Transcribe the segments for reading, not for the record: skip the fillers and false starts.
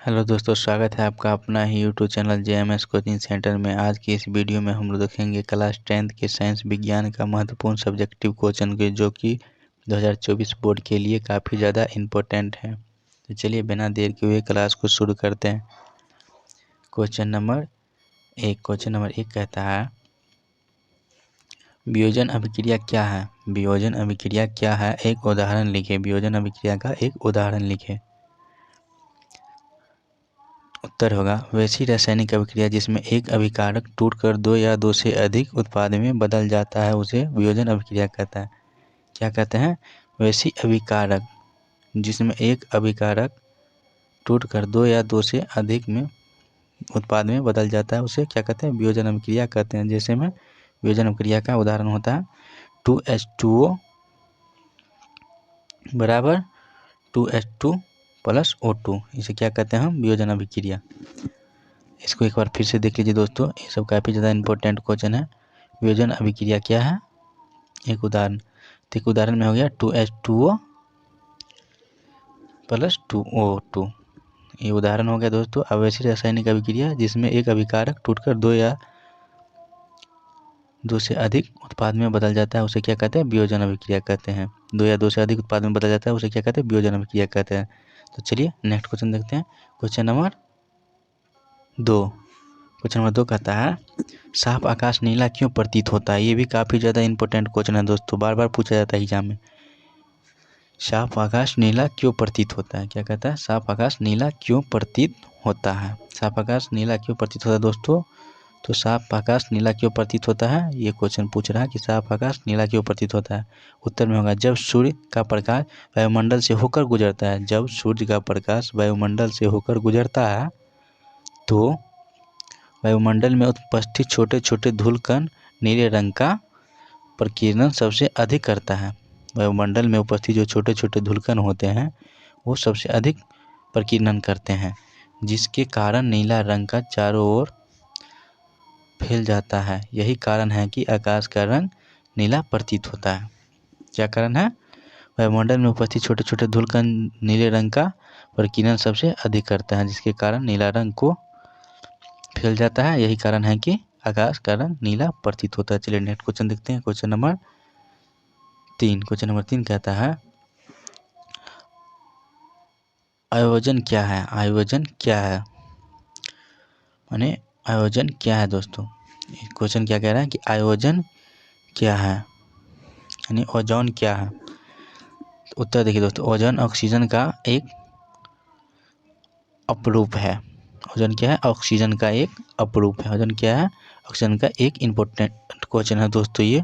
Hello दोस्तों, स्वागत है आपका अपना ही YouTube channel JMS coaching centre में। आज की इस वीडियो में हम लोग देखेंगे क्लास 10th के साइंस विज्ञान का महत्वपूर्ण सब्जेक्टिव क्वेश्चन के जो कि 2024 बोर्ड के लिए काफ़ी ज़्यादा इम्पोर्टेंट है। तो चलिए बिना देर के हुए क्लास को शुरू करते हैं। क्वेश्चन नंबर एक कहता है, वियोजन अभिक्रिया क्या है। वियोजन अभिक्रिया क्या है, एक उदाहरण लिखे। वियोजन अभिक्रिया का एक उदाहरण लिखे। उत्तर होगा, वैसी रासायनिक अभिक्रिया जिसमें एक अभिकारक टूटकर दो या दो से अधिक उत्पाद में बदल जाता है उसे वियोजन अभिक्रिया कहता है। क्या कहते हैं? वैसी अभिकारक जिसमें एक अभिकारक टूटकर दो या दो से अधिक में उत्पाद में बदल जाता है उसे क्या कहते हैं? वियोजन अभिक्रिया कहते हैं। जैसे में वियोजन अभिक्रिया का उदाहरण होता है 2H2O बराबर 2H2 प्लस O2। इसे क्या कहते हैं हम? वियोजन अभिक्रिया। इसको एक बार फिर से देख लीजिए दोस्तों, ये सब काफ़ी ज़्यादा इंपॉर्टेंट क्वेश्चन है। वियोजन अभिक्रिया क्या है, एक उदाहरण। तो एक उदाहरण में हो गया 2H2O प्लस 2O2। ये उदाहरण हो गया दोस्तों। अब ऐसी रासायनिक अभिक्रिया जिसमें एक अभिकारक टूटकर दो या दो से अधिक उत्पाद में बदल जाता है उसे क्या कहते हैं? वियोजन अभिक्रिया कहते हैं। दो या दो से अधिक उत्पाद में बदल जाता है उसे क्या कहते हैं? वियोजन अभिक्रिया कहते हैं। तो चलिए नेक्स्ट क्वेश्चन देखते हैं। क्वेश्चन नंबर 2 कहता है, साफ आकाश नीला क्यों प्रतीत होता है। ये भी काफ़ी ज़्यादा इंपॉर्टेंट क्वेश्चन है दोस्तों, बार बार पूछा जाता है एग्जाम में। साफ आकाश नीला क्यों प्रतीत होता है। क्या कहता है? साफ आकाश नीला क्यों प्रतीत होता है। साफ आकाश नीला क्यों प्रतीत होता है दोस्तों? तो साफ आकाश नीला क्यों प्रतीत होता है, ये क्वेश्चन पूछ रहा है कि साफ आकाश नीला क्यों प्रतीत होता है। उत्तर में होगा, जब सूर्य का प्रकाश वायुमंडल से होकर गुजरता है। जब सूर्य का प्रकाश वायुमंडल से होकर गुजरता है तो वायुमंडल में उपस्थित छोटे छोटे धूलकण नीले रंग का प्रकीर्णन सबसे अधिक करता है। वायुमंडल में उपस्थित जो छोटे छोटे धूलकण होते हैं वो सबसे अधिक प्रकीर्णन करते हैं, जिसके कारण नीला रंग का चारों ओर फैल जाता है। यही कारण है कि आकाश का रंग नीला प्रतीत होता है। क्या कारण है? वायुमंडल में उपस्थित छोटे छोटे धूलकण नीले रंग का प्रकीर्णन सबसे अधिक करता है, जिसके कारण नीला रंग को फैल जाता है। यही कारण है कि आकाश का रंग नीला प्रतीत होता है। चलिए नेक्स्ट क्वेश्चन देखते हैं। क्वेश्चन नंबर 3 कहता है, आयोजन क्या है। आयोजन क्या है माने आयोजन क्या है दोस्तों। क्वेश्चन क्या कह रहा है कि आयोजन क्या है यानी ओजोन क्या है। तो उत्तर देखिए दोस्तों, ओजोन ऑक्सीजन का एक अपरूप है। ओजोन क्या है? ऑक्सीजन का एक अपरूप है। ओजोन क्या है? ऑक्सीजन का एक इम्पोर्टेंट क्वेश्चन है दोस्तों, ये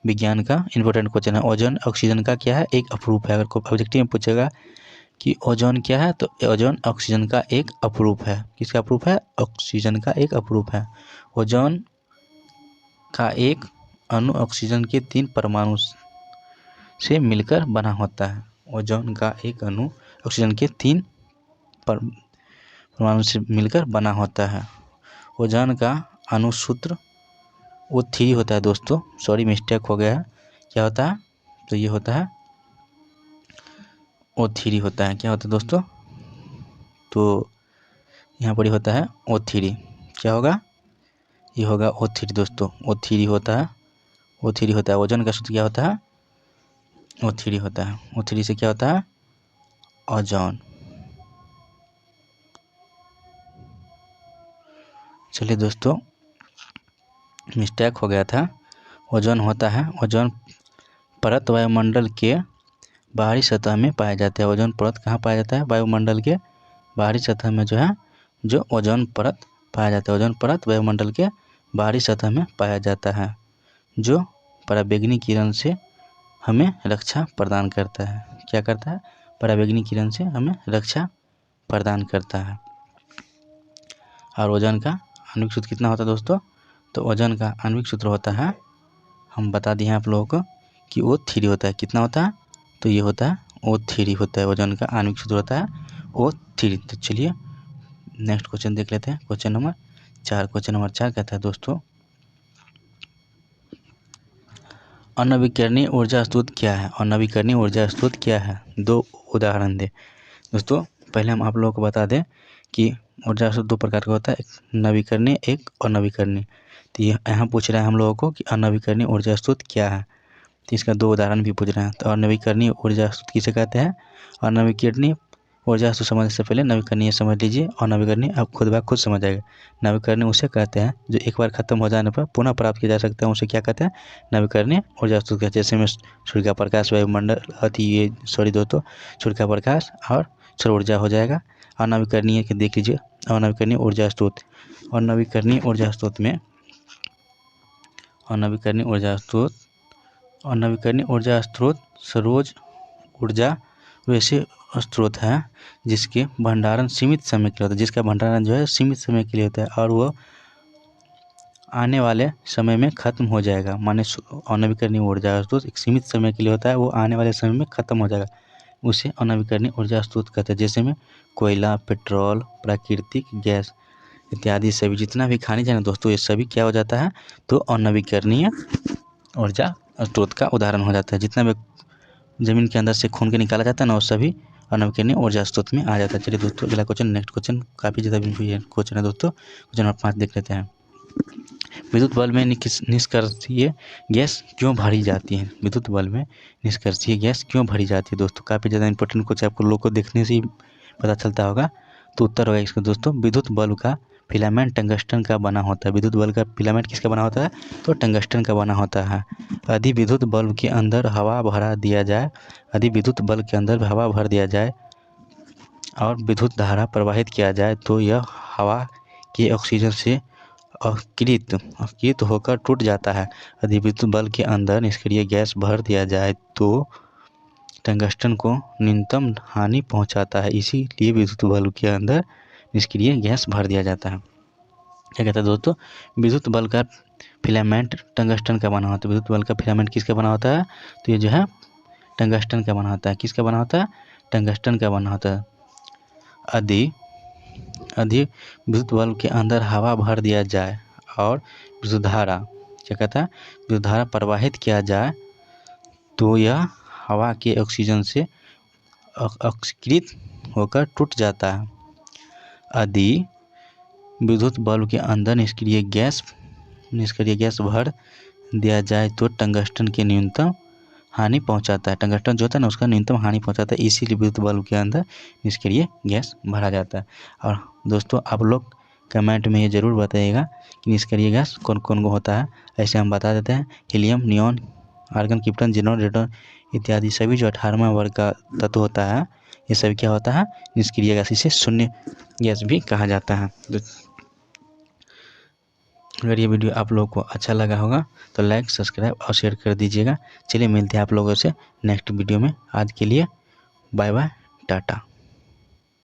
विज्ञान का इम्पोर्टेंट क्वेश्चन है। ओजोन ऑक्सीजन का क्या है? एक अपरूप है। अगर कोई ऑब्जेक्टिव में पूछेगा कि ओजोन क्या है, तो ओजोन ऑक्सीजन का एक अपरूप है। किसका अपरूप है? ऑक्सीजन का एक अपरूप है। ओजोन का एक अणु ऑक्सीजन के 3 परमाणु से मिलकर बना होता है। ओजोन का एक अणु ऑक्सीजन के 3 परमाणु से मिलकर बना होता है। ओजोन का अणुसूत्र O3 होता है दोस्तों। सॉरी मिस्टेक हो गया है। क्या होता है? तो ये होता है O3 होता है। क्या होता है दोस्तों? तो यहाँ पर होता है O3। क्या होगा? ये होगा O3 दोस्तों। O3 होता है। O3 होता है। ओजोन का सूत्र क्या होता है? O3 होता है। O3 से क्या होता है? ओजोन। चलिए दोस्तों, मिस्टेक हो गया था। ओजोन होता है, ओजोन परत वायुमंडल के बाहरी सतह में पाया जाता है। ओजोन परत कहाँ पाया जाता है? वायुमंडल के बाहरी सतह में जो है जो ओजोन परत पाया जाता है। ओजोन परत वायुमंडल के बाहरी सतह में पाया जाता है, जो पराबैंगनी किरण से हमें रक्षा प्रदान करता है। क्या करता है? पराबैंगनी किरण से हमें रक्षा प्रदान करता है। और ओजोन का आणविक सूत्र कितना होता है दोस्तों? तो ओजोन का आणविक सूत्र होता है, हम बता दिए हैं आप लोगों को कि O3 होता है। कितना होता है? तो ये होता है O3 होता है। ओजोन का आणविक सूत्र होता है O3। तो चलिए नेक्स्ट क्वेश्चन देख लेते हैं। क्वेश्चन नंबर 4 कहता है दोस्तों, अनवीकरणीय ऊर्जा स्रोत क्या है। अनवीकरणीय ऊर्जा स्रोत क्या है? 2 उदाहरण दे दोस्तों। पहले हम आप लोगों को बता दें कि ऊर्जा स्रोत दो प्रकार का होता है, एक नवीकरणीय, एक अनवीकरणीय। तो ये यहाँ पूछ रहा है हम लोगों को कि अनवीकरणीय ऊर्जा स्रोत क्या है। तो इसका दो उदाहरण भी पूछ रहे हैं। तो अनवीकरणीय ऊर्जा स्रोत किसे कहते हैं? अनवीकरणीय ऊर्जा स्रोत समझने से पहले नवीकरणीय समझ लीजिए, और नवीकरणीय आप खुद समझ आएगा। नवीकरणीय उसे कहते हैं जो एक बार खत्म हो जाने पर पुनः प्राप्त किया जा सकता है, उसे क्या कहते हैं? नवीकरणीय ऊर्जा स्रोत कहते हैं। जैसे में सूर्य का प्रकाश, वायुमंडल सूर्य का प्रकाश और सौर ऊर्जा हो जाएगा। अनवीकरणीय के देख लीजिए, अनवीकरणीय ऊर्जा स्रोत, अनवीकरणीय ऊर्जा स्रोत में अनवीकरणीय ऊर्जा स्रोत सौर ऊर्जा वैसे स्रोत है जिसके भंडारण सीमित समय के लिए होता है, जिसका भंडारण जो है सीमित समय के लिए होता है और वो आने वाले समय में खत्म हो जाएगा। माने अनवीकरणीय ऊर्जा स्रोत एक सीमित समय के लिए होता है, वो आने वाले समय में खत्म हो जाएगा, उसे अनवीकरणीय ऊर्जा स्रोत कहते हैं। जैसे में कोयला, पेट्रोल, प्राकृतिक गैस इत्यादि सभी जितना भी खनिज है ना दोस्तों, ये सभी क्या हो जाता है? तो अनवीकरणीय ऊर्जा स्रोत का उदाहरण हो जाता है। जितना भी जमीन के अंदर से खून के निकाला जाता है ना, वो सभी अनवीकरणीय ऊर्जा स्रोत में आ जाता है। चलिए दोस्तों अगला क्वेश्चन, नेक्स्ट क्वेश्चन काफ़ी ज़्यादा क्वेश्चन है दोस्तों। क्वेश्चन नंबर 5 देख लेते हैं। विद्युत बल्ब में निष्कर्षीय गैस क्यों भरी जाती है? विद्युत बल्ब में निष्कर्षीय गैस क्यों भरी जाती है दोस्तों? काफ़ी ज़्यादा इंपॉर्टेंट क्वेश्चन, आपको लोग को देखने से ही पता चलता होगा। तो उत्तर होगा इसका दोस्तों, विद्युत बल्ब का फिलामेंट टंगस्टन का बना होता है। विद्युत बल्ब का फिलामेंट किसका बना होता है? तो टंगस्टन का बना होता है। यदि विद्युत बल्ब के अंदर हवा भरा दिया जाए, यदि विद्युत बल्ब के अंदर हवा भर दिया जाए और विद्युत धारा प्रवाहित किया जाए तो यह हवा के ऑक्सीजन से अकृत होकर टूट जाता है। यदि विद्युत बल्ब के अंदर निष्क्रिय गैस भर दिया जाए तो टंगस्टन को न्यूनतम हानि पहुंचाता है, इसीलिए विद्युत बल्ब के अंदर निष्क्रिय गैस भर दिया जाता है। क्या कहता है दोस्तों? विद्युत बल्ब का फिलामेंट टंगस्टन का बना होता है। विद्युत बल्ब का फिलामेंट किसका बना होता है? तो ये जो है टंगस्टन का बना होता है। किसका बना होता है? टंगस्टन का बना होता है। यदि विद्युत बल्ब के अंदर हवा भर दिया जाए और विद्युत धारा, क्या कहता है? विद्युत धारा प्रवाहित किया जाए तो यह हवा के ऑक्सीजन से अकृत होकर टूट जाता है। यदि विद्युत बल्ब के अंदर निष्क्रिय गैस भर दिया जाए तो टंगस्टन के न्यूनतम हानि पहुंचाता है। टंगस्टन जो होता है ना, उसका न्यूनतम हानि पहुंचाता है, इसीलिए विद्युत बल्ब के अंदर निष्क्रिय गैस भरा जाता है। और दोस्तों आप लोग कमेंट में ये ज़रूर बताइएगा कि निष्क्रिय गैस कौन कौन को होता है। ऐसे हम बता देते हैं, helium, neon, argon, krypton, xenon, radon इत्यादि सभी जो 18वां वर्ग का तत्व होता है, ये सभी क्या होता है? निष्क्रिय गैस, इसे शून्य गैस भी कहा जाता है। अगर ये वीडियो आप लोगों को अच्छा लगा होगा तो लाइक, सब्सक्राइब और शेयर कर दीजिएगा। चलिए मिलते हैं आप लोगों से नेक्स्ट वीडियो में। आज के लिए बाय बाय, टाटा।